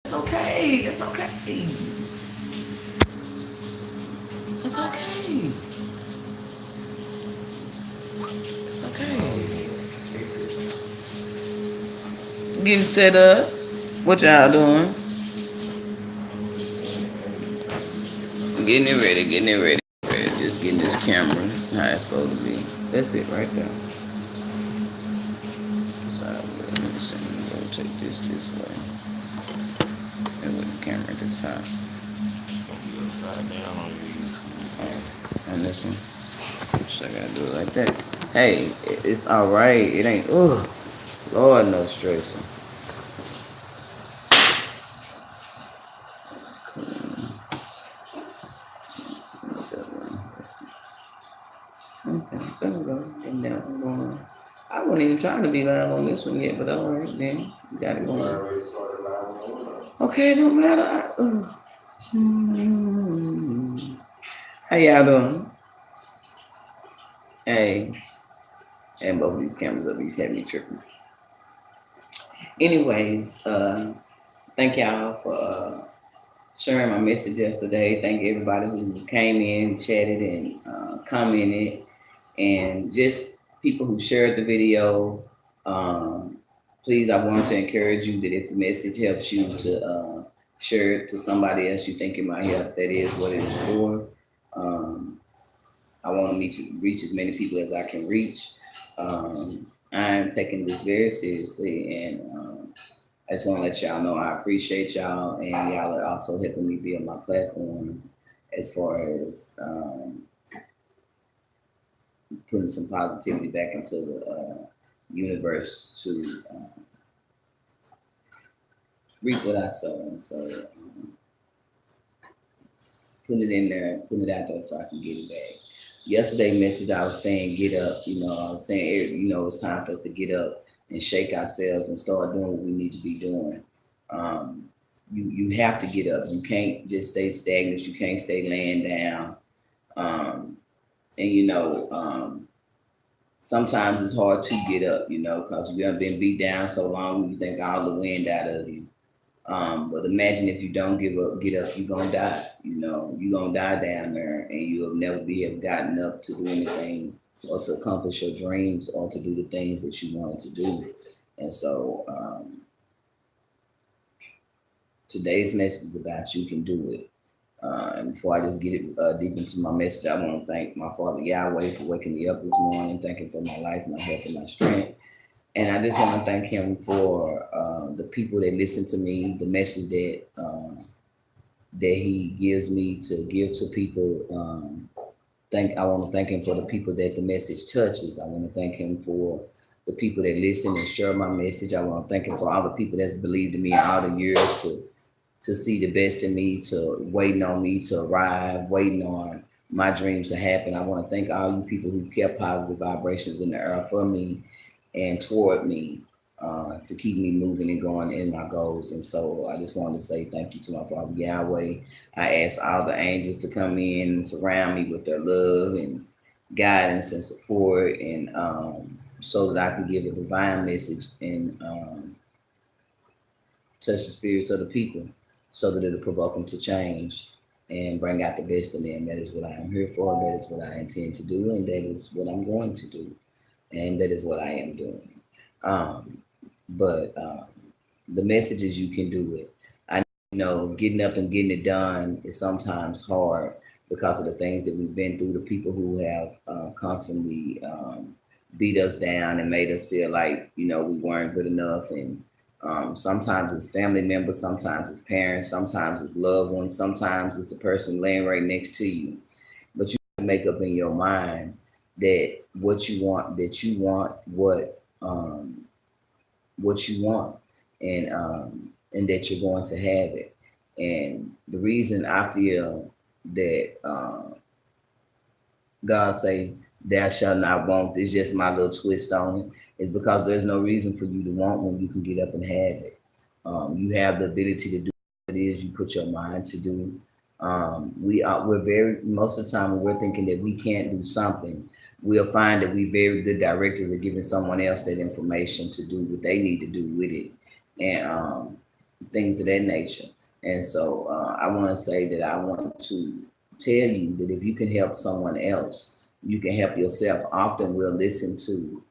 It's okay. It's okay. It's okay. It's okay. Getting set up. What y'all doing? Getting it ready. Getting it ready. Just getting this camera how it's supposed to be. That's it right there. So let me see. Rotate this way. And with the camera at the top. On this one. So I gotta do it like that. Hey, it's alright. It ain't. Ugh. Lord no stressing. Okay, there we go. And now I'm going. I wasn't even trying to be live on this one yet, but alright then. You got it going. Okay, it don't matter. How y'all doing? Hey, and both of these cameras up, these had me tripping. Anyways, thank y'all for sharing my message yesterday. Thank everybody who came in, chatted, and commented, and just people who shared the video. Um, Please, I want to encourage you that if the message helps you to share it to somebody else you think it might help, that is what it is for. Um, I want to reach as many people as I can reach. I'm taking this very seriously, and I just want to let y'all know I appreciate y'all, and y'all are also helping me build my platform as far as putting some positivity back into the universe to reap what I sow. And so putting it in there, putting it out there so I can get it back. Yesterday message I was saying get up, I was saying it's time for us to get up and shake ourselves and start doing what we need to be doing. Um, you have to get up. You can't just stay stagnant. You can't stay laying down. Um, and sometimes it's hard to get up, because you have been beat down so long you think all the wind out of you. But imagine if you don't get up, you're gonna die. You're gonna die down there, and you'll never have gotten up to do anything or to accomplish your dreams or to do the things that you wanted to do. And so today's message is about you can do it. And before I just get it deep into my message, I want to thank my Father Yahweh for waking me up this morning, thank Him for my life, my health, and my strength. And I just want to thank Him for the people that listen to me, the message that He gives me to give to people. I want to thank Him for the people that the message touches. I want to thank Him for the people that listen and share my message. I want to thank Him for all the people that's believed in me all the years to see the best in me, to waiting on me to arrive, waiting on my dreams to happen. I want to thank all you people who've kept positive vibrations in the air for me and toward me to keep me moving and going in my goals. And so I just wanted to say thank you to my Father Yahweh. I ask all the angels to come in and surround me with their love and guidance and support, and so that I can give a divine message and touch the spirits of the people so that it'll provoke them to change and bring out the best in them. That is what I am here for. That is what I intend to do, and that is what I'm going to do, and that is what I am doing. But the message is you can do it. I know getting up and getting it done is sometimes hard because of the things that we've been through, the people who have constantly beat us down and made us feel like, we weren't good enough. And sometimes it's family members, sometimes it's parents, sometimes it's loved ones, sometimes it's the person laying right next to you. But you make up in your mind that that you want what you want, and that you're going to have it. And the reason I feel that God say thou shalt not want is just my little twist on it, is because there's no reason for you to want when you can get up and have it. You have the ability to do what it is you put your mind to do. We're very most of the time when we're thinking that we can't do something, we'll find that we very good directors are giving someone else that information to do what they need to do with it. And things of that nature. And so I want to say that I want to tell you that if you can help someone else, you can help yourself. Often we'll listen to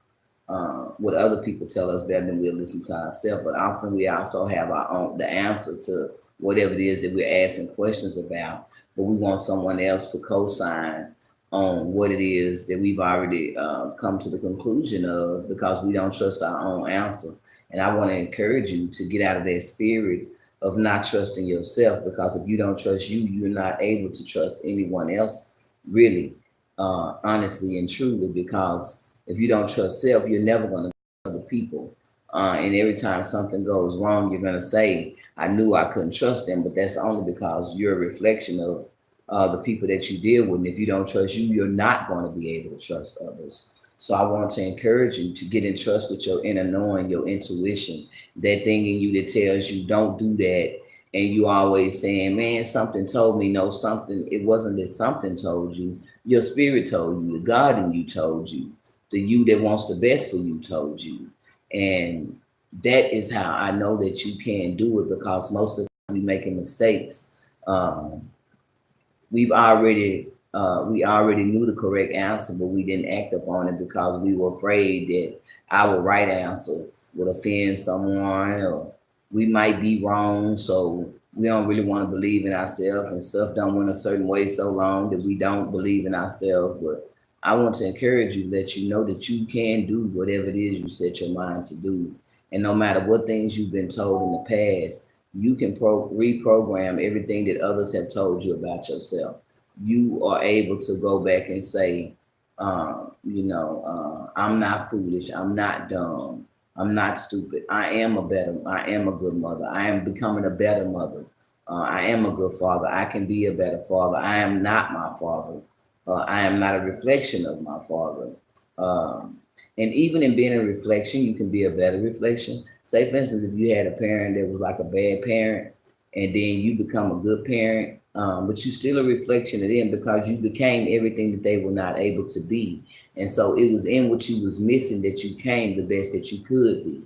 what other people tell us better than we'll listen to ourselves, but often we also have our own the answer to whatever it is that we're asking questions about, but we want someone else to co-sign on what it is that we've already come to the conclusion of because we don't trust our own answer. And I want to encourage you to get out of that spirit of not trusting yourself, because if you don't trust you, you're not able to trust anyone else, really, honestly and truly, because if you don't trust self, you're never going to trust other people. And every time something goes wrong, you're going to say, I knew I couldn't trust them, but that's only because you're a reflection of the people that you deal with. And if you don't trust you, you're not going to be able to trust others. So I want to encourage you to get in trust with your inner knowing, your intuition, that thing in you that tells you don't do that. And you always saying, man, something told me. No, something, it wasn't that something told you. Your spirit told you, the God in you told you, the you that wants the best for you told you. And that is how I know that you can do it, because most of the time we making mistakes. We already knew the correct answer, but we didn't act upon it because we were afraid that our right answer would offend someone, or we might be wrong. So we don't really want to believe in ourselves, and stuff don't went a certain way so long that we don't believe in ourselves. But I want to encourage you, let you know that you can do whatever it is you set your mind to do. And no matter what things you've been told in the past, you can reprogram everything that others have told you about yourself. You are able to go back and say, I'm not foolish. I'm not dumb. I'm not stupid. I am a good mother. I am becoming a better mother. I am a good father. I can be a better father. I am not my father. I am not a reflection of my father. And even in being a reflection, you can be a better reflection. Say, for instance, if you had a parent that was like a bad parent, and then you become a good parent, but you still a reflection of them because you became everything that they were not able to be. And so it was in what you was missing that you came the best that you could be.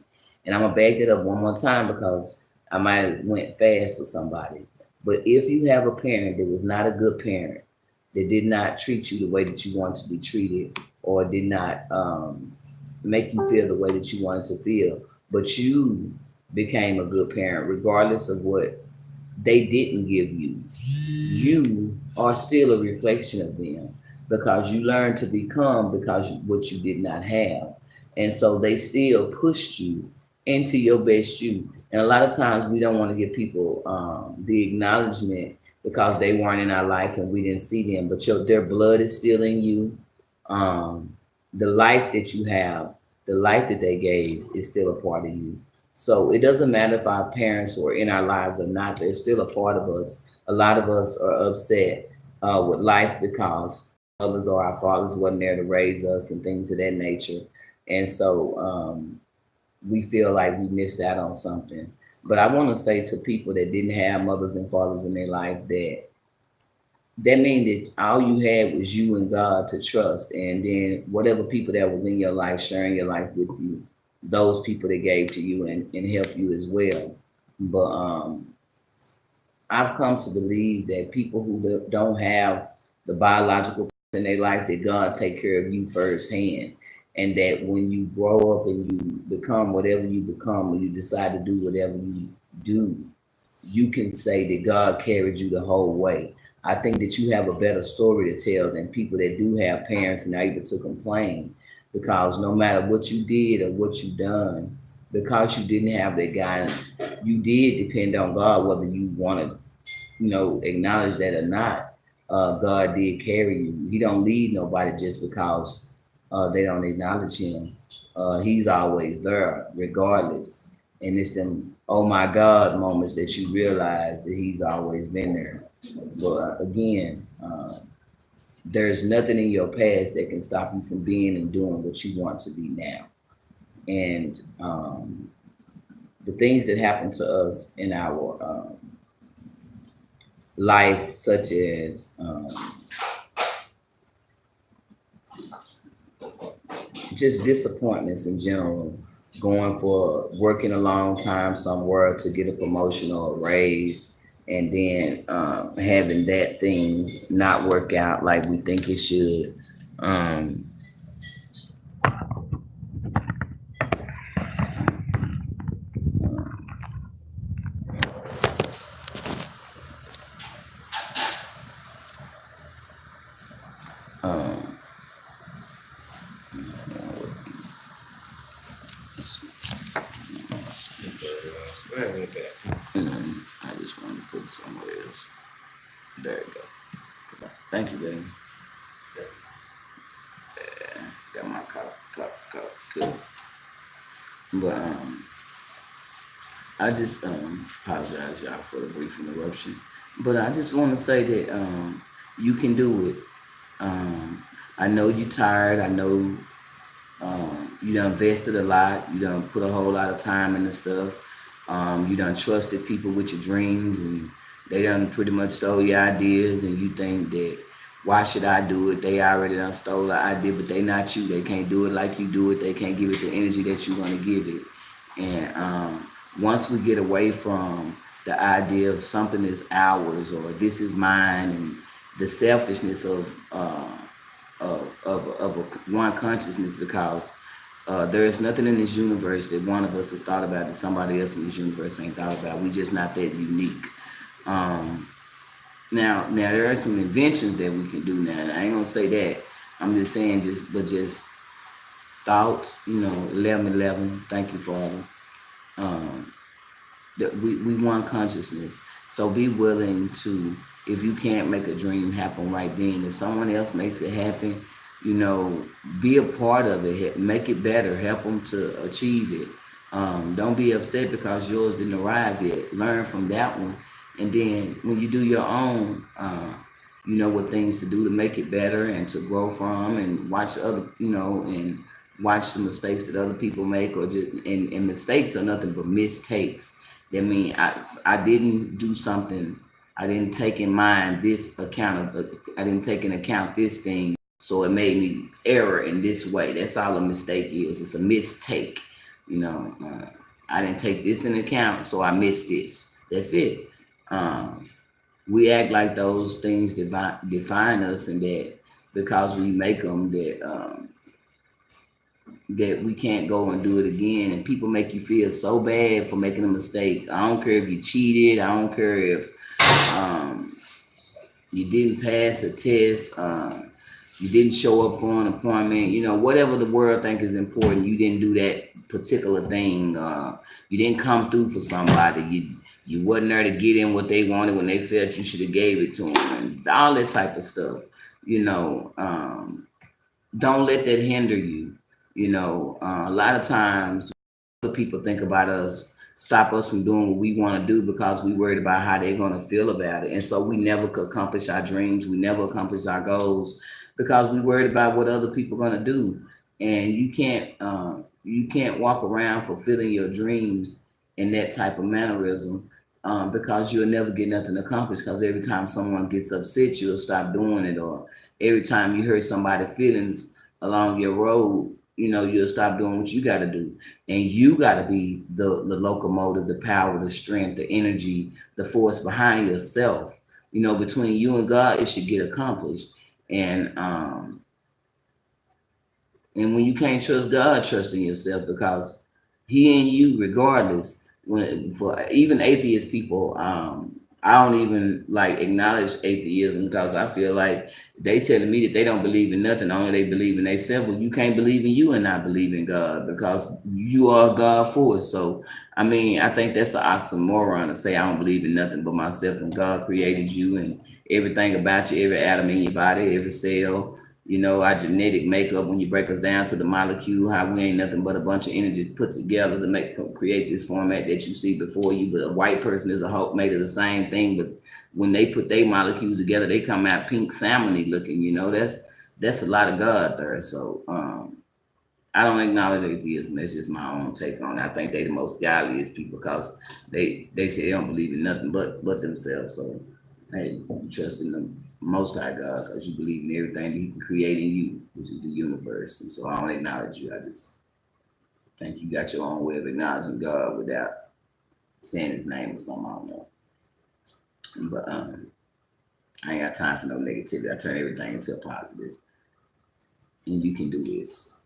And I'm gonna back that up one more time because I might have went fast for somebody. But if you have a parent that was not a good parent, that did not treat you the way that you want to be treated, or did not make you feel the way that you wanted to feel, but you became a good parent, regardless of what they didn't give you, you are still a reflection of them because you learned to become because what you did not have. And so they still pushed you into your best you. And a lot of times we don't want to give people the acknowledgement because they weren't in our life and we didn't see them, but their blood is still in you. The life that you have, the life that they gave is still a part of you. So it doesn't matter if our parents were in our lives or not, they're still a part of us. A lot of us are upset with life because mothers or our fathers wasn't there to raise us and things of that nature. And so we feel like we missed out on something. But I want to say to people that didn't have mothers and fathers in their life that means that all you had was you and God to trust, and then whatever people that was in your life sharing your life with you, those people that gave to you and helped you as well. But I've come to believe that people who don't have the biological person in their life, that God take care of you firsthand, and that when you grow up and you become whatever you become, when you decide to do whatever you do, you can say that God carried you the whole way. I think that you have a better story to tell than people that do have parents and are able to complain, because no matter what you did or what you done, because you didn't have that guidance, you did depend on God, whether you wanted, acknowledge that or not. God did carry you. He don't lead nobody just because they don't acknowledge him. He's always there, regardless. And it's them, oh my God moments that you realize that he's always been there. But again, there's nothing in your past that can stop you from being and doing what you want to be now. And the things that happen to us in our life, such as just disappointments in general, going for working a long time somewhere to get a promotion or a raise, and then having that thing not work out like we think it should. Um, um, Where with that? I just want to put it somewhere else. There you go. Thank you, baby. Yeah, got my cup. Good. But I just apologize, y'all, for the brief interruption. But I just want to say that you can do it. I know you're tired. I know you done invested a lot. You done put a whole lot of time into stuff. You done trusted people with your dreams, and they done pretty much stole your ideas. And you think that why should I do it? They already done stole the idea, but they not you. They can't do it like you do it. They can't give it the energy that you want to give it. And once we get away from the idea of something is ours or this is mine, and the selfishness of one consciousness, because there is nothing in this universe that one of us has thought about that somebody else in this universe ain't thought about. We just not that unique. Um, now there are some inventions that we can do now. I ain't gonna say that. I'm just saying just thoughts. 11:11. Thank you, Father. Um, that we want consciousness. So be willing to, if you can't make a dream happen right then, if someone else makes it happen, be a part of it, make it better, help them to achieve it. Don't be upset because yours didn't arrive yet. Learn from that one, and then when you do your own, you know what things to do to make it better and to grow from, and watch other, and watch the mistakes that other people make, or just and mistakes are nothing but mistakes. That mean I didn't do something. I didn't take in mind this account of. I didn't take in account this thing, so it made me error in this way. That's all a mistake is. It's a mistake. I didn't take this in account, so I missed this. That's it. Um, we act like those things define us, and that because we make them, that we can't go and do it again. And people make you feel so bad for making a mistake. I don't care if you cheated. I don't care if um, you didn't pass a test. You didn't show up for an appointment. Whatever the world think is important, you didn't do that particular thing. You didn't come through for somebody. You wasn't there to get in what they wanted when they felt you should have gave it to them, and all that type of stuff. Don't let that hinder you. A lot of times other people think about us, stop us from doing what we want to do because we worried about how they're going to feel about it. And so we never could accomplish our dreams. We never accomplish our goals because we worried about what other people are going to do. And you can't walk around fulfilling your dreams in that type of mannerism, because you'll never get nothing accomplished, because every time someone gets upset, you'll stop doing it. Or every time you hurt somebody's feelings along your road, you'll stop doing what you got to do. And you got to be the locomotive, the power, the strength, the energy, the force behind yourself. Between you and God, it should get accomplished. And when you can't trust God, trust in yourself, because He in you regardless. When for even atheist people, I don't even like acknowledge atheism, because I feel like they telling me that they don't believe in nothing, only they believe in themselves. Well, you can't believe in you and not believe in God, because you are God force. So I think that's an oxymoron to say I don't believe in nothing but myself, and God created you and everything about you, every atom in your body, every cell. Our genetic makeup, when you break us down to the molecule, how we ain't nothing but a bunch of energy put together to create this format that you see before you. But a white person is a whole made of the same thing, but when they put their molecules together, they come out pink salmony looking. That's a lot of God there. So I don't acknowledge atheism. That's just my own take on it. I think they the most godliest people, because they say they don't believe in nothing but themselves. So hey, you trust in the Most High God because you believe in everything that He can create in you, which is the universe. And so I don't acknowledge you. I just think you got your own way of acknowledging God without saying His name or something. I don't know, but I ain't got time for no negativity. I turn everything into a positive. And you can do this.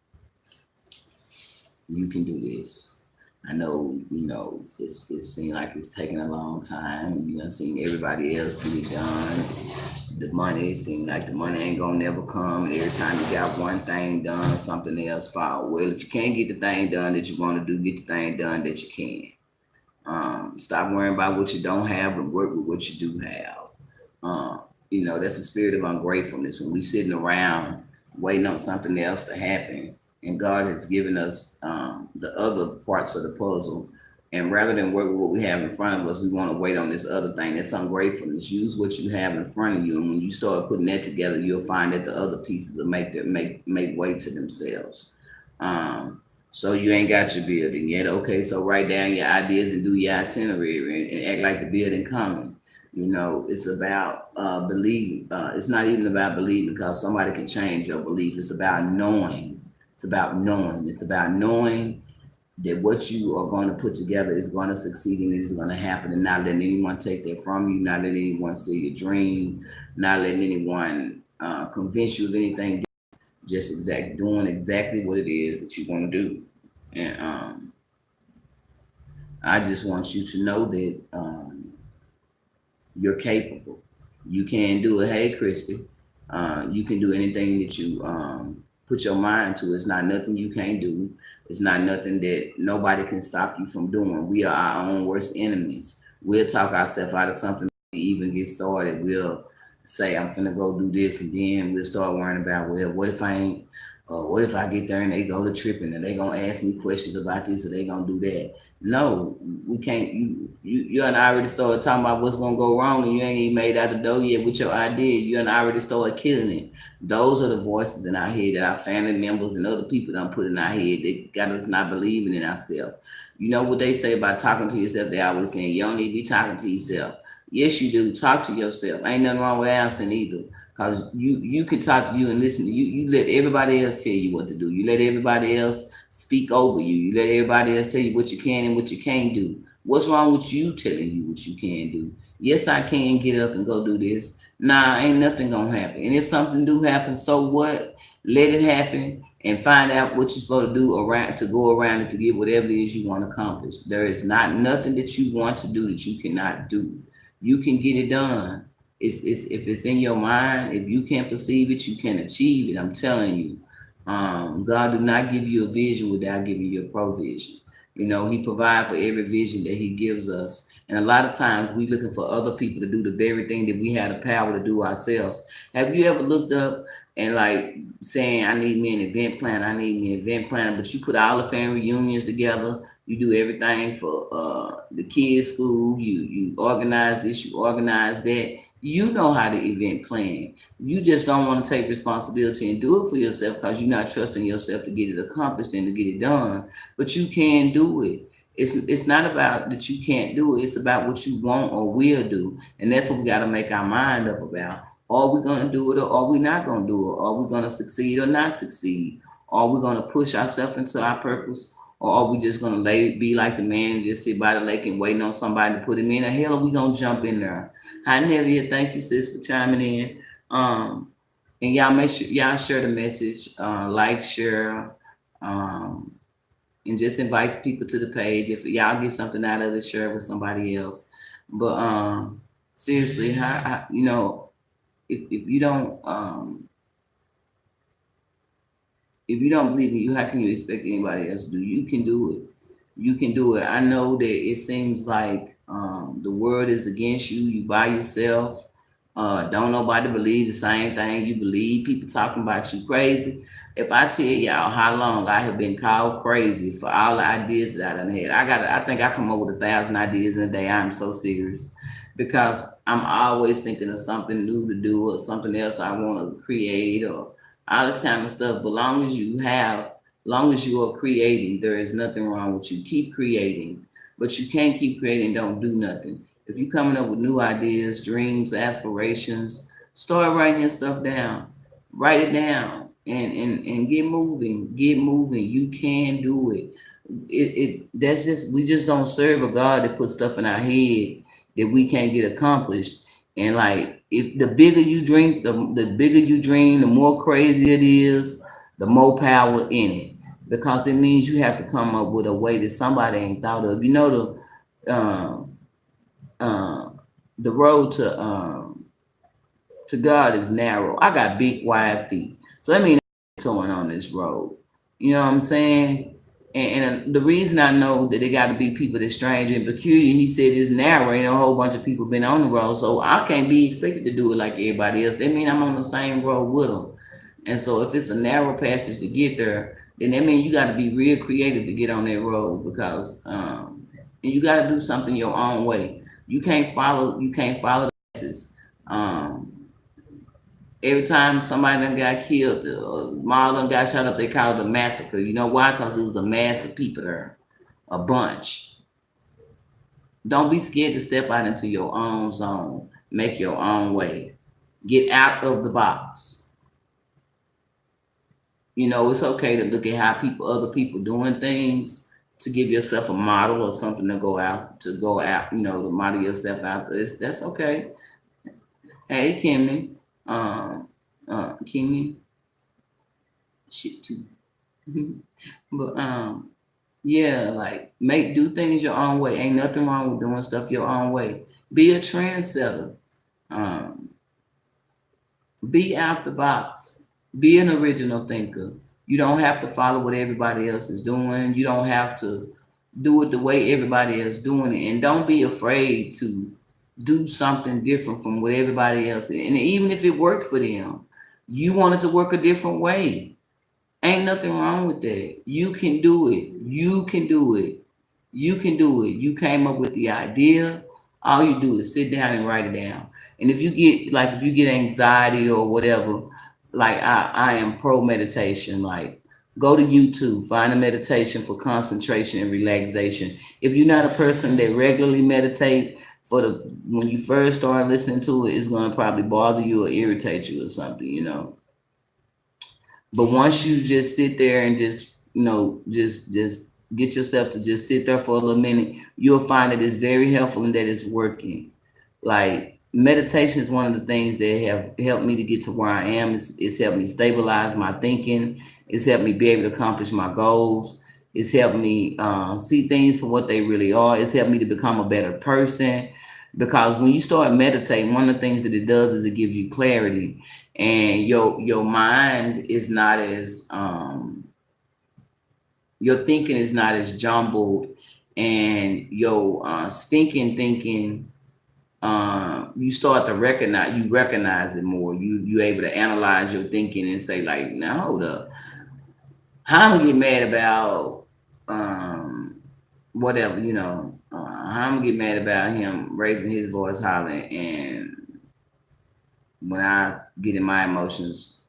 You can do this. I know, it seems like it's taking a long time. You know, seeing everybody else get it done. The money, it seems like the money ain't gonna never come. Every time you got one thing done, something else fall. Well, if you can't get the thing done that you want to do, get the thing done that you can. Stop worrying about what you don't have and work with what you do have. That's a spirit of ungratefulness when we sitting around waiting on something else to happen, and God has given us the other parts of the puzzle. And rather than work with what we have in front of us, we want to wait on this other thing. That's ungratefulness. Use what you have in front of you, and when you start putting that together, you'll find that the other pieces will make way to themselves. So you ain't got your building yet. Okay, so write down your ideas and do your itinerary and act like the building coming. It's about believing. It's not even about believing because somebody can change your belief. It's about knowing. It's about knowing. It's about knowing that what you are going to put together is going to succeed and it is going to happen, and not letting anyone take that from you, not letting anyone steal your dream, not letting anyone convince you of anything. Just doing exactly what it is that you want to do. And I just want you to know that you're capable. You can do it. Hey, Christy, you can do anything that you put your mind to. It's not nothing you can't do. It's not nothing that nobody can stop you from doing. We are our own worst enemies. We'll talk ourselves out of something we even get started. We'll say, I'm finna go do this, and then we'll start worrying about, well, what if I ain't, what if I get there and they go to tripping and they gonna ask me questions about this or they gonna do that? No, we can't. You and I already started talking about what's gonna go wrong, and you ain't even made out the door yet with your idea. You and I already started killing it. Those are the voices in our head that our family members and other people done put in our head. They got us not believing in ourselves. You know what they say about talking to yourself? They always saying you don't need to be talking to yourself. Yes, you do. Talk to yourself. Ain't nothing wrong with answering either. Because you can talk to you and listen. You let everybody else tell you what to do. You let everybody else speak over you. You let everybody else tell you what you can and what you can't do. What's wrong with you telling you what you can do? Yes, I can get up and go do this. Nah, ain't nothing gonna happen. And if something do happen, so what? Let it happen and find out what you're supposed to do around to go around it to get whatever it is you want to accomplish. There is not nothing that you want to do that you cannot do. You can get it done. It's if it's in your mind, if you can't perceive it, you can achieve it. I'm telling you. God do not give you a vision without giving you a provision. He provides for every vision that He gives us. And a lot of times we looking for other people to do the very thing that we have the power to do ourselves. Have you ever looked up and like saying, I need me an event planner, I need me an event planner, but you put all the family reunions together, you do everything for the kids' school, you organize this, you organize that. You know how to event plan. You just don't want to take responsibility and do it for yourself because you're not trusting yourself to get it accomplished and to get it done. But you can do it. It's not about that you can't do it. It's about what you want or will do. And that's what we got to make our mind up about. Are we going to do it or are we not going to do it? Are we going to succeed or not succeed? Are we going to push ourselves into our purpose? Or are we just going to be like the man and just sit by the lake and waiting on somebody to put him in? Or hell, are we going to jump in there? Hi, Nevia. Thank you, sis, for chiming in. And y'all make sure y'all share the message, like, share, and just invite people to the page. If y'all get something out of it, share it with somebody else. But seriously, how if you don't believe in you, how can you expect anybody else to do? You can do it. You can do it. I know that it seems like the world is against you. You by yourself. Don't nobody believe the same thing you believe. People talking about you crazy. If I tell y'all how long I have been called crazy for all the ideas that I done had, I think I come up with 1,000 ideas in a day. I'm so serious because I'm always thinking of something new to do or something else I want to create or all this kind of stuff. But long as you are creating, there is nothing wrong with you. Keep creating, but you can't keep creating. Don't do nothing. If you're coming up with new ideas, dreams, aspirations, start writing your stuff down. Write it down. and get moving, get moving. You can do it. That's just, we just don't serve a God that puts stuff in our head that we can't get accomplished. And like, if the bigger you drink, the bigger you dream, the more crazy it is, the more power in it. Because it means you have to come up with a way that somebody ain't thought of. You know, um, uh, the road to God is narrow. I got big wide feet, so that means going on this road. You know what I'm saying? And the reason I know that it got to be people that's strange and peculiar, he said, is narrow. And a whole bunch of people been on the road, so I can't be expected to do it like everybody else. That means I'm on the same road with them. And so if it's a narrow passage to get there, then that means you got to be real creative to get on that road, because and you got to do something your own way. You can't follow the masses. Every time somebody done got killed, mall done got shot up, they called it a massacre. You know why? Because it was a mass of people there, a bunch. Don't be scared to step out into your own zone. Make your own way. Get out of the box. You know, it's okay to look at how other people doing things, to give yourself a model or something to go out, to model yourself out. That's okay. Hey, Kimmy, Kimmy, shit too. But yeah, like do things your own way. Ain't nothing wrong with doing stuff your own way. Be a trendsetter. Um, be out the box. Be an original thinker. You don't have to follow what everybody else is doing. You don't have to do it the way everybody else doing it. And don't be afraid to do something different from what everybody else is. And even if it worked for them, you wanted to work a different way. Ain't nothing wrong with that. You can do it. You can do it. You can do it. You came up with the idea. All you do is sit down and write it down. And if you get anxiety or whatever, like I am pro meditation. Like, go to YouTube, find a meditation for concentration and relaxation. If you're not a person that regularly meditate, when you first start listening to it, it's gonna probably bother you or irritate you or something. But once you just sit there and just get yourself to just sit there for a little minute, you'll find that it's very helpful and that it's working. Like, meditation is one of the things that have helped me to get to where I am. It's helped me stabilize my thinking. It's helped me be able to accomplish my goals. It's helped me see things for what they really are. It's helped me to become a better person. Because when you start meditating, one of the things that it does is it gives you clarity, and your mind is not as your thinking is not as jumbled, and your stinking thinking, you start to recognize it more. You able to analyze your thinking and say, like, now hold up, how I'm gonna get mad about whatever, how I'm gonna get mad about him raising his voice hollering, and when I get in my emotions,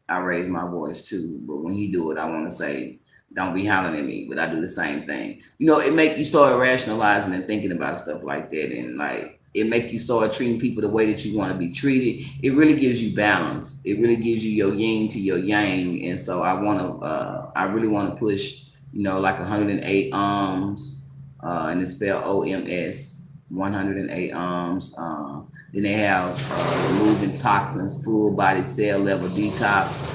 I raise my voice too. But when he do it, I want to say, don't be hollering at me, but I do the same thing. It make you start rationalizing and thinking about stuff like that, and like, it make you start treating people the way that you want to be treated. It really gives you balance. It really gives you your yin to your yang. And so I really want to push, like 108 arms, and it's spelled OMS, 108 arms. Then they have removing toxins, full body cell level detox.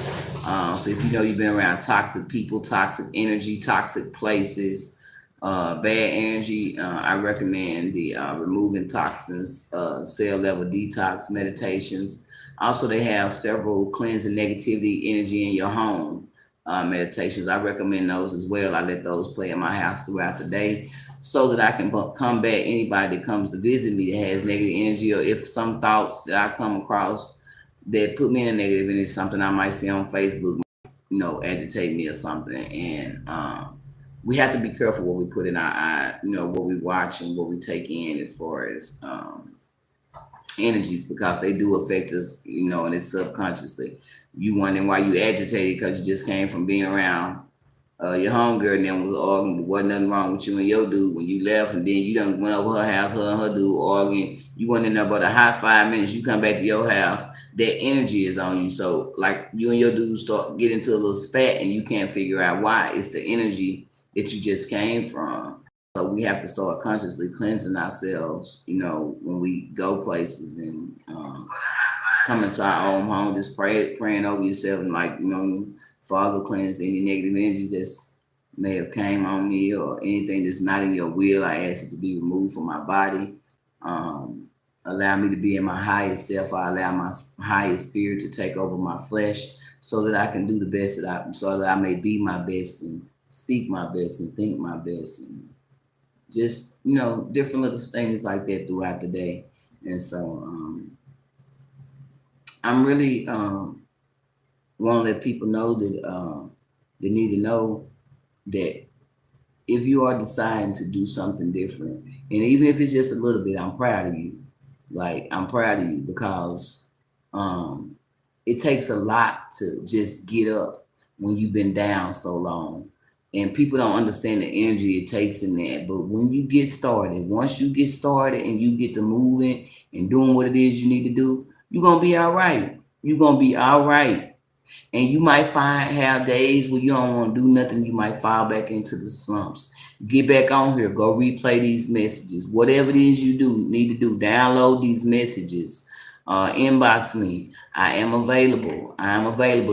So if you've been around toxic people, toxic energy, toxic places, bad energy, I recommend the removing toxins, cell level detox meditations. Also, they have several cleansing negativity energy in your home meditations. I recommend those as well. I let those play in my house throughout the day, so that I can combat anybody that comes to visit me that has negative energy, or if some thoughts that I come across that put me in a negative energy, something I might see on Facebook, agitate me or something. And we have to be careful what we put in our eye, what we watch and what we take in as far as energies, because they do affect us, and it's subconsciously. You wondering why you agitated because you just came from being around your homegirl and them was arguing, but wasn't nothing wrong with you and your dude when you left, and then you done went over her house, her and her dude arguing. You went in there about a hot 5 minutes. You come back to your house, that energy is on you. So like you and your dude start getting into a little spat, and you can't figure out why. It's the energy that you just came from. So we have to start consciously cleansing ourselves, when we go places and come into our own home, just praying over yourself and Father, cleanse any negative energy that's may have came on me or anything that's not in your will. I ask it to be removed from my body. Allow me to be in my highest self. I allow my highest spirit to take over my flesh so that I can do the best so that I may be my best and speak my best and think my best and just, different little things like that throughout the day. And so I'm really want to let people know that they need to know that if you are deciding to do something different, and even if it's just a little bit, I'm proud of you. Like, I'm proud of you because it takes a lot to just get up when you've been down so long. And people don't understand the energy it takes in that. But when you get started, once you get started and you get to moving and doing what it is you need to do, you're going to be all right. You're going to be all right. And you might have days where you don't want to do nothing. You might fall back into the slumps. Get back on here. Go replay these messages. Whatever it is you need to do, download these messages. Inbox me. I am available.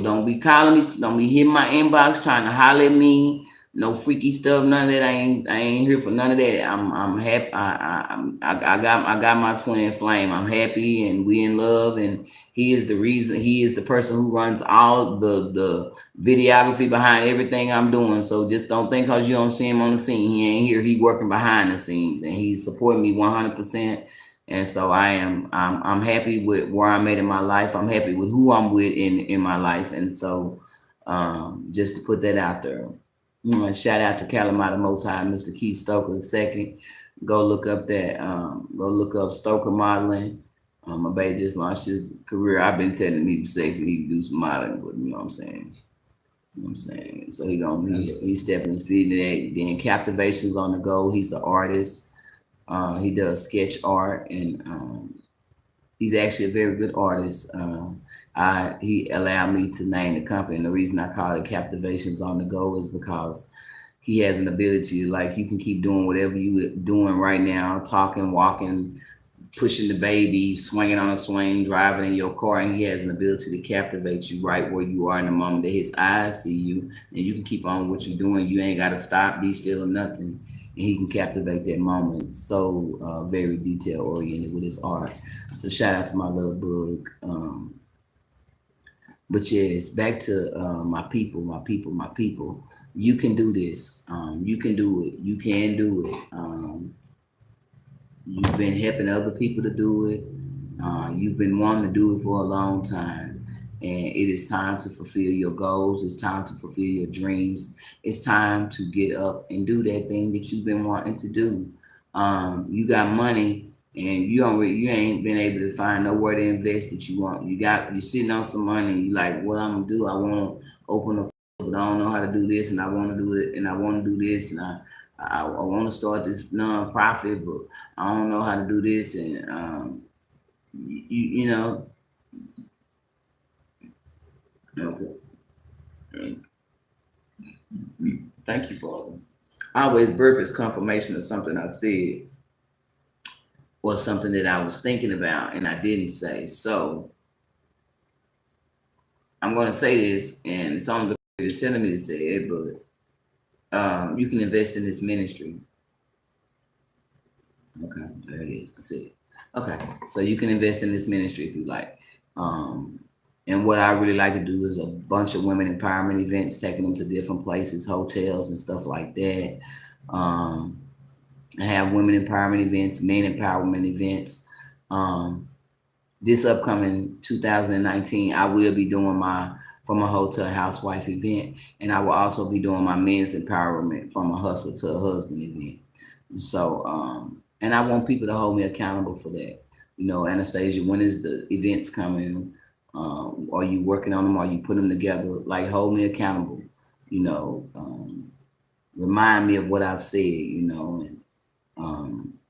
Don't be calling me. Don't be hitting my inbox trying to holler at me. No freaky stuff. None of that. I ain't here for none of that. I'm happy. I got my twin flame. I'm happy and we in love, and he is the reason. He is the person who runs all the videography behind everything I'm doing. So just don't think because you don't see him on the scene, he ain't here. He working behind the scenes, and he's supporting me 100%. And so I'm happy with where I'm at in my life. I'm happy with who I'm with in my life. And so just to put that out there. Shout out to Calamata Most High, Mr. Keith Stoker II. Go look up Stoker Modeling. My baby just launched his career. I've been telling him he was sexy, he can do some modeling, but you know what I'm saying. So he's stepping his feet into that. Then Captivations on the go. He's an artist. He does sketch art, and he's actually a very good artist. He allowed me to name the company. And the reason I call it Captivations on the Go is because he has an ability, like, you can keep doing whatever you're doing right now, talking, walking, pushing the baby, swinging on a swing, driving in your car, and he has an ability to captivate you right where you are in the moment that his eyes see you, and you can keep on what you're doing. You ain't got to stop, be still, or nothing. And he can captivate that moment so very detail oriented with his art. So shout out to my little bug. But yes, back to my people. You can do this. You can do it. You can do it. You've been helping other people to do it. You've been wanting to do it for a long time. And it is time to fulfill your goals. It's time to fulfill your dreams. It's time to get up and do that thing that you've been wanting to do. You got money and you ain't been able to find nowhere to invest that you want. You're sitting on some money and you like, what I'm gonna do? I want to open a, but I don't know how to do this, and I want to do it, and I want to do this, and I want to start this nonprofit, but I don't know how to do this, and you know. Okay. Thank you, Father. I always burp as confirmation of something I said or something that I was thinking about and I didn't say. So I'm going to say this, and it's only because you're telling me to say it, but you can invest in this ministry. Okay, there it is. That's it. Okay, so you can invest in this ministry if you like. And what I really like to do is a bunch of women empowerment events, taking them to different places, hotels and stuff like that. I have women empowerment events, men empowerment events. This upcoming 2019, I will be doing my From a Hotel Housewife event, and I will also be doing my men's empowerment From a Hustler to a Husband event. So, and I want people to hold me accountable for that. You know, Anastasia, when is the events coming? Are you working on them? Are you putting them together? Like, hold me accountable. you know, remind me of what I've said, and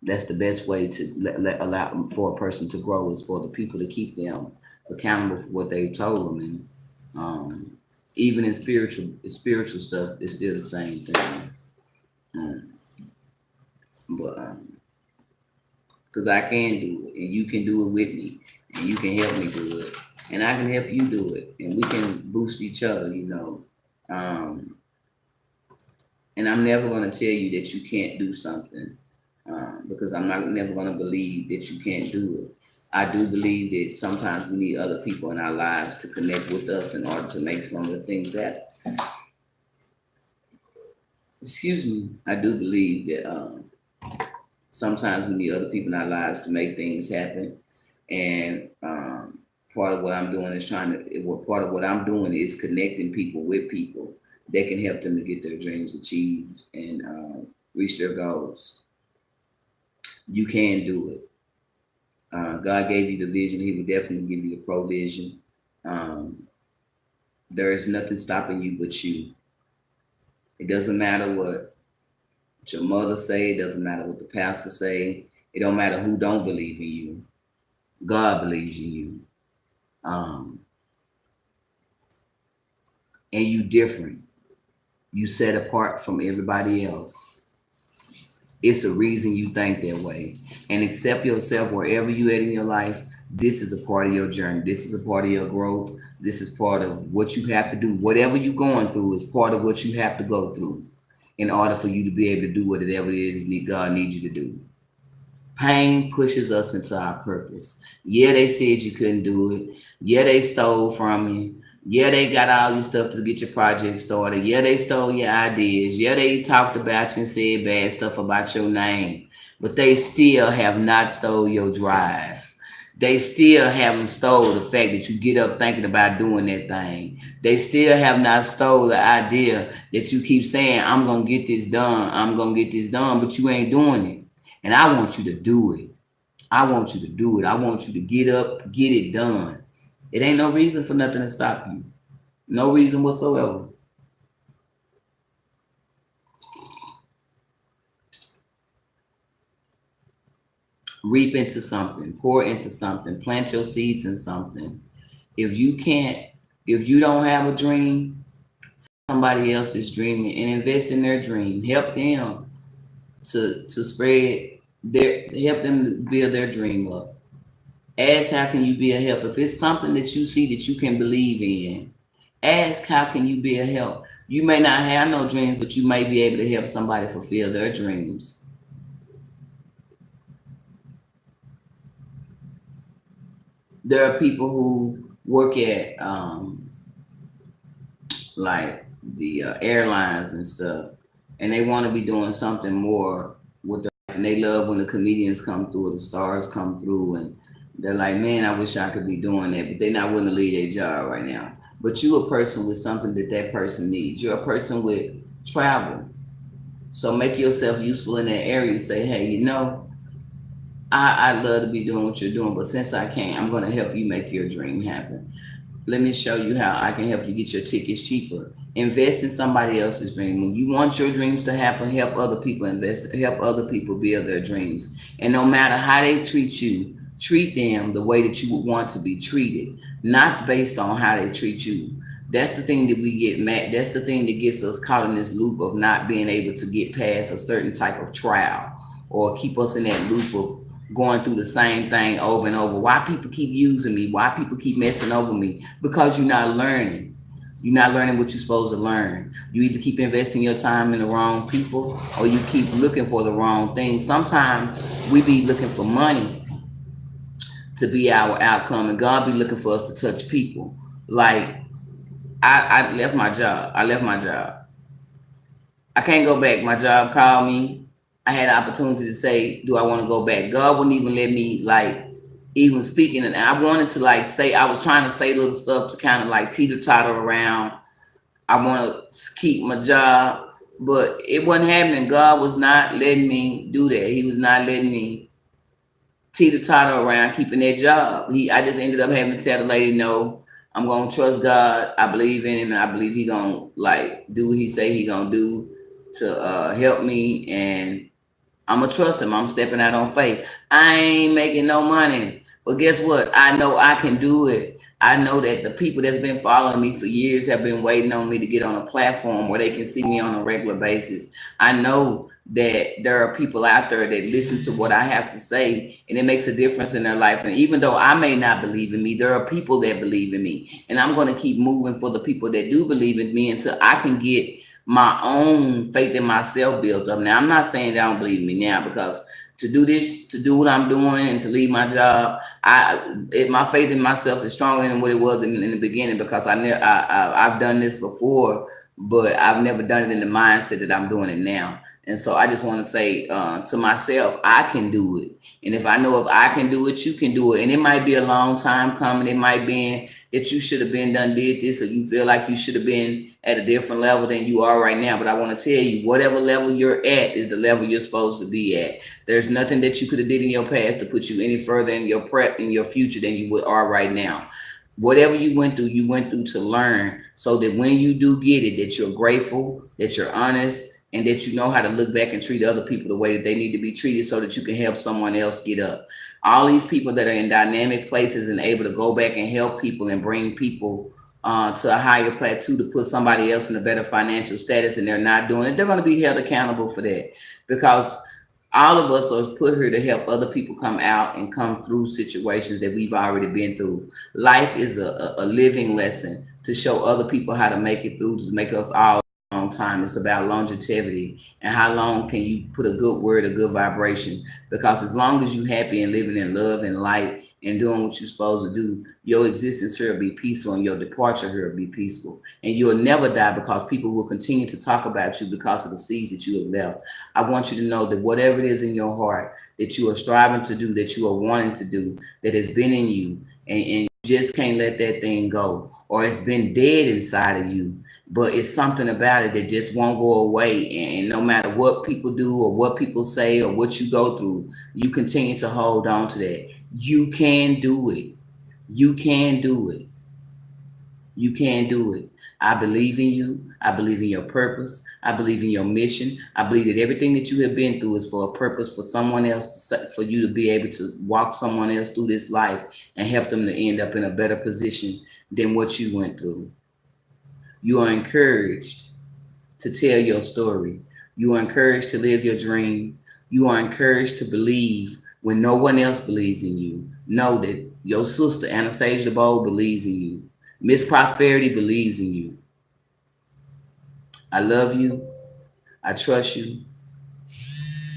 that's the best way to allow for a person to grow is for the people to keep them accountable for what they've told them, and even in spiritual stuff, it's still the same thing. Um, but because I can do it, and you can do it with me, and you can help me do it, and I can help you do it, and we can boost each other. Um, and I'm never going to tell you that you can't do something because I'm not never going to believe that you can't do it. I do believe that sometimes we need other people in our lives to connect with us in order to make some of the things happen. Excuse me. I do believe that sometimes we need other people in our lives to make things happen. And part of what I'm doing is part of what I'm doing is connecting people with people that can help them to get their dreams achieved and reach their goals. You can do it. God gave you the vision. He will definitely give you the provision. Um, there is nothing stopping you but you. It doesn't matter what your mother say. It doesn't matter what the pastor say. It don't matter who don't believe in you. God believes in you. Um, and you different. You set apart from everybody else. It's a reason you think that way. And accept yourself wherever you at in your life. This is a part of your journey. This is a part of your growth. This is part of what you have to do. Whatever you're going through is part of what you have to go through in order for you to be able to do whatever it is God needs you to do. Pain pushes us into our purpose. Yeah, they said you couldn't do it. Yeah, they stole from you. Yeah, they got all your stuff to get your project started. Yeah, they stole your ideas. Yeah, they talked about you and said bad stuff about your name. But they still have not stole your drive. They still haven't stole the fact that you get up thinking about doing that thing. They still have not stole the idea that you keep saying, I'm going to get this done. I'm going to get this done, but you ain't doing it. And I want you to do it. I want you to do it. I want you to get up, get it done. It ain't no reason for nothing to stop you. No reason whatsoever. Reap into something, pour into something, plant your seeds in something. If you don't have a dream, somebody else is dreaming and invest in their dream. Help them to spread help them build their dream up. Ask how can you be a help. If it's something that you see that you can believe in, ask how can you be a help. You may not have no dreams, but you may be able to help somebody fulfill their dreams. There are people who work at like the airlines and stuff, and they want to be doing something more with their life, and they love when the comedians come through, or the stars come through, and they're like, man, I wish I could be doing that, but they're not willing to leave their job right now. But you're a person with something that that person needs. You're a person with travel, so make yourself useful in that area. Say, hey, I'd love to be doing what you're doing, but since I can't, I'm going to help you make your dream happen. Let me show you how I can help you get your tickets cheaper. Invest in somebody else's dream. When you want your dreams to happen, help other people invest, help other people build their dreams. And no matter how they treat you, treat them the way that you would want to be treated, not based on how they treat you. That's the thing that we get mad. That's the thing that gets us caught in this loop of not being able to get past a certain type of trial, or keep us in that loop of going through the same thing over and over. Why people keep using me? Why people keep messing over me? Because you're not learning. You're not learning what you're supposed to learn. You either keep investing your time in the wrong people, or you keep looking for the wrong things. Sometimes we be looking for money to be our outcome, and God be looking for us to touch people. Like I left my job. I can't go back. My job called me. I had the opportunity to say, do I want to go back? God wouldn't even let me even speaking. And I wanted to say, I was trying to say little stuff to kind of teeter totter around. I want to keep my job, but it wasn't happening. God was not letting me do that. He was not letting me teeter totter around keeping that job. I just ended up having to tell the lady no, I'm gonna trust God. I believe in him, and I believe he gonna like do what he say he gonna do to help me, and I'm gonna trust him. I'm stepping out on faith. I ain't making no money, but guess what? I know I can do it. I know that the people that's been following me for years have been waiting on me to get on a platform where they can see me on a regular basis. I know that there are people out there that listen to what I have to say, and it makes a difference in their life. And even though I may not believe in me, there are people that believe in me, and I'm going to keep moving for the people that do believe in me until I can get my own faith in myself built up. Now, I'm not saying they don't believe in me now, because to do this, to do what I'm doing, and to leave my job, my faith in myself is stronger than what it was in the beginning, because I've done this before, but I've never done it in the mindset that I'm doing it now. And so I just want to say to myself, I can do it. And if I know if I can do it, you can do it. And it might be a long time coming. It might be that you should have been done did this, or you feel like you should have been at a different level than you are right now. But I want to tell you, whatever level you're at is the level you're supposed to be at. There's nothing that you could have did in your past to put you any further in your prep in your future than you are right now. Whatever you went through to learn, so that when you do get it, that you're grateful, that you're honest, and that you know how to look back and treat other people the way that they need to be treated, so that you can help someone else get up. All these people that are in dynamic places and able to go back and help people and bring people to a higher plateau to put somebody else in a better financial status, and they're not doing it, they're going to be held accountable for that, because all of us are put here to help other people come out and come through situations that we've already been through. Life is a living lesson to show other people how to make it through, to make us all long time. It's about longevity, and how long can you put a good word, a good vibration, because as long as you happy and living in love and light and doing what you're supposed to do, your existence here will be peaceful, and your departure here will be peaceful, and you'll never die, because people will continue to talk about you because of the seeds that you have left. I want you to know that whatever it is in your heart that you are striving to do, that you are wanting to do, that has been in you, and you just can't let that thing go, or it's been dead inside of you, but it's something about it that just won't go away. And no matter what people do or what people say or what you go through, you continue to hold on to that. You can do it. You can do it. You can do it. I believe in you. I believe in your purpose. I believe in your mission. I believe that everything that you have been through is for a purpose, for someone else, for you to be able to walk someone else through this life and help them to end up in a better position than what you went through. You are encouraged to tell your story. You are encouraged to live your dream. You are encouraged to believe when no one else believes in you. Know that your sister, Anastasia DeBold, believes in you. Miss Prosperity believes in you. I love you. I trust you.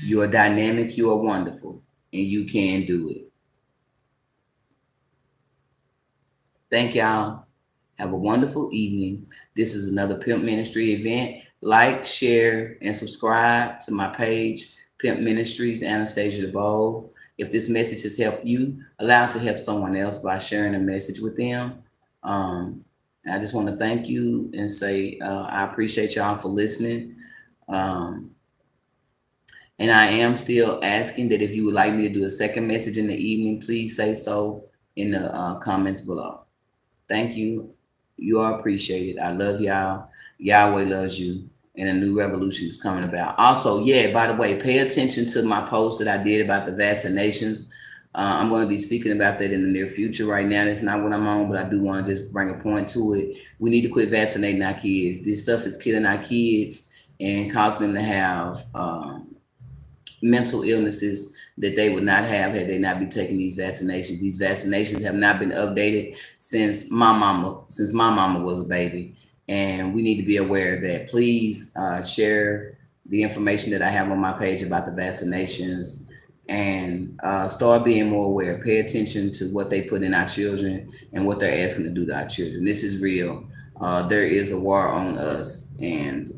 You are dynamic. You are wonderful. And you can do it. Thank y'all. Have a wonderful evening. This is another Pimp Ministry event. Like, share, and subscribe to my page, Pimp Ministries, Anastasia DeBold. If this message has helped you, allow it to help someone else by sharing a message with them. I just want to thank you and say I appreciate y'all for listening. And I am still asking that if you would like me to do a second message in the evening, please say so in the comments below. Thank you. You are appreciated. I love y'all. Yahweh loves you. And a new revolution is coming about. Also, yeah, by the way, pay attention to my post that I did about the vaccinations. I'm going to be speaking about that in the near future. Right now, that's not what I'm on, but I do want to just bring a point to it. We need to quit vaccinating our kids. This stuff is killing our kids and causing them to have mental illnesses that they would not have had they not be taking these vaccinations. These vaccinations have not been updated since my mama was a baby. And we need to be aware of that. Please share the information that I have on my page about the vaccinations, and start being more aware. Pay attention to what they put in our children and what they're asking to do to our children. This is real. There is a war on us, and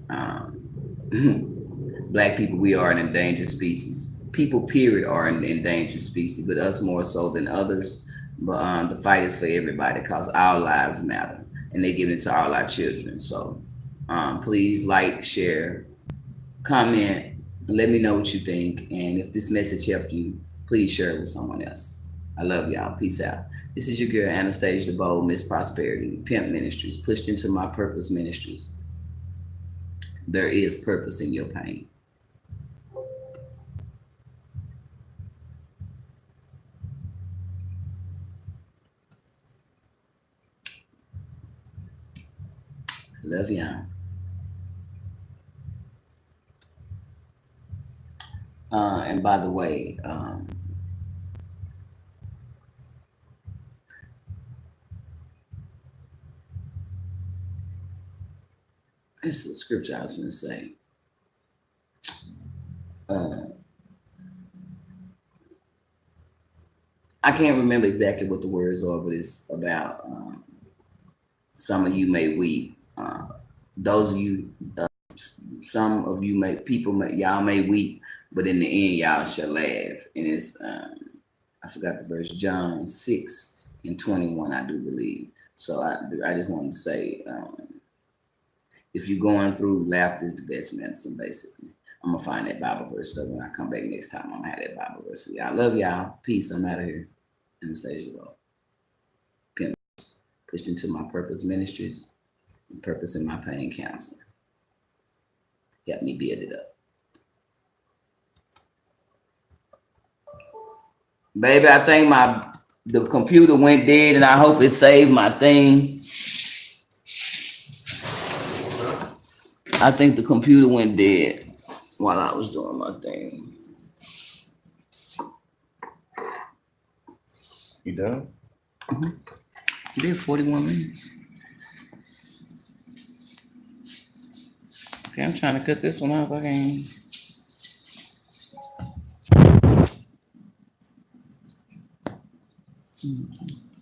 Black people, we are an endangered species. People, period, are an endangered species, but us more so than others. But the fight is for everybody, because our lives matter, and they give it to all our children. So please like, share, comment, let me know what you think. And if this message helped you, please share it with someone else. I love y'all. Peace out. This is your girl Anastasia DeBow, Miss Prosperity, Pimp Ministries, Pushed Into My Purpose Ministries. There is purpose in your pain. Love y'all. And by the way, this is a scripture I was going to say. I can't remember exactly what the words are, but it's about some of you may weep. Those of you, some of you may, y'all may weep, but in the end, y'all shall laugh. And it's, I forgot the verse, John 6:21, I do believe. So I just wanted to say, if you're going through, laughter is the best medicine, basically. I'm going to find that Bible verse, though. When I come back next time, I'm going to have that Bible verse for y'all. I love y'all. Peace. I'm out of here. Anastasia DeBow. Pimp. Pushed Into My Purpose Ministries and Purpose in My Pain Counseling. Help me build it up. Baby, I think the computer went dead, and I hope it saved my thing. I think the computer went dead while I was doing my thing. You done? Mm-hmm. You did 41 minutes. Okay, I'm trying to cut this one off. Okay. Mm-hmm.